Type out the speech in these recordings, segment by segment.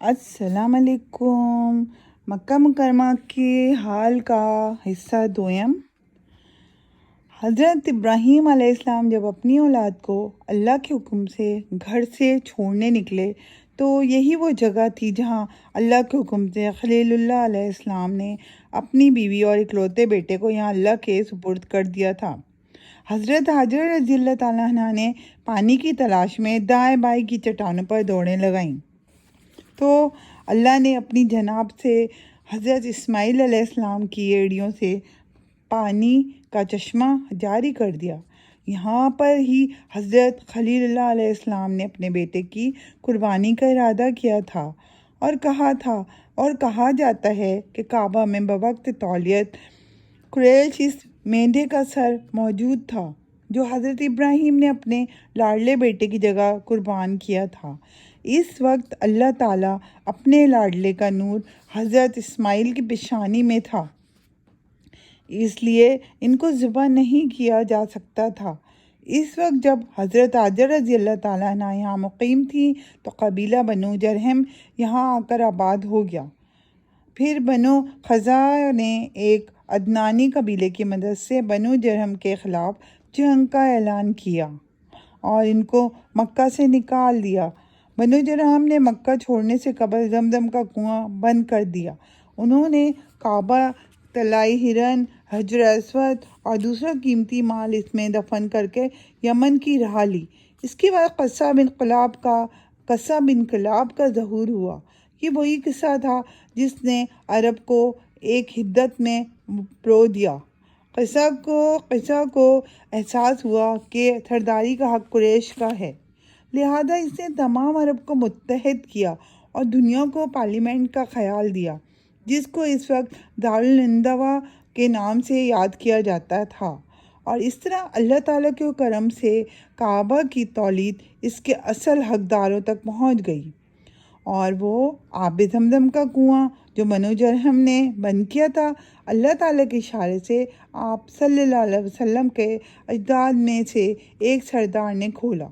السلام علیکم۔ مکہ مکرمہ کے حال کا حصہ دوم۔ حضرت ابراہیم علیہ السلام جب اپنی اولاد کو اللہ کے حکم سے گھر سے چھوڑنے نکلے تو یہی وہ جگہ تھی جہاں اللہ کے حکم سے خلیل اللہ علیہ السلام نے اپنی بیوی اور اکلوتے بیٹے کو یہاں اللہ کے سپرد کر دیا تھا۔ حضرت حاجر رضی اللہ تعالیٰ عنہ نے پانی کی تلاش میں دائیں بائیں کی چٹانوں پر دوڑیں لگائیں تو اللہ نے اپنی جناب سے حضرت اسماعیل علیہ السلام کی ایڑیوں سے پانی کا چشمہ جاری کر دیا۔ یہاں پر ہی حضرت خلیل اللہ علیہ السلام نے اپنے بیٹے کی قربانی کا ارادہ کیا تھا اور کہا جاتا ہے کہ کعبہ میں بوقت تولیت قریش اس مینڈھے کا سر موجود تھا جو حضرت ابراہیم نے اپنے لاڈلے بیٹے کی جگہ قربان کیا تھا۔ اس وقت اللہ تعالیٰ اپنے لاڈلے کا نور حضرت اسماعیل کی پیشانی میں تھا، اس لیے ان کو ذبح نہیں کیا جا سکتا تھا۔ اس وقت جب حضرت حاجر رضی اللہ تعالیٰ عنہ یہاں مقیم تھی تو قبیلہ بنو جرہم یہاں آ کر آباد ہو گیا۔ پھر بنو خزاعہ نے ایک عدنانی قبیلے کی مدد سے بنو جرہم کے خلاف جنگ کا اعلان کیا اور ان کو مکہ سے نکال دیا۔ بنو جرہم نے مکہ چھوڑنے سے قبل زمزم کا کنواں بند کر دیا۔ انہوں نے کعبہ، طلائی ہرن، حجر اسود اور دوسرا قیمتی مال اس میں دفن کر کے یمن کی راہ لی۔ اس کے بعد قصب انقلاب کا ظہور ہوا۔ یہ وہی قصہ تھا جس نے عرب کو ایک حدت میں پرو دیا۔ قصہ کو احساس ہوا کہ سرداری کا حق قریش کا ہے، لہذا اس نے تمام عرب کو متحد کیا اور دنیا کو پارلیمنٹ کا خیال دیا جس کو اس وقت دارالندوا کے نام سے یاد کیا جاتا تھا، اور اس طرح اللہ تعالیٰ کے کرم سے کعبہ کی تولید اس کے اصل حقداروں تک پہنچ گئی، اور وہ آب زمزم کا کنواں جو بنو جرہم نے بند کیا تھا اللہ تعالیٰ کے اشارے سے آپ صلی اللہ علیہ وسلم کے اجداد میں سے ایک سردار نے کھولا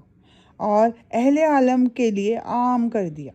اور اہل عالم کے لیے عام کر دیا۔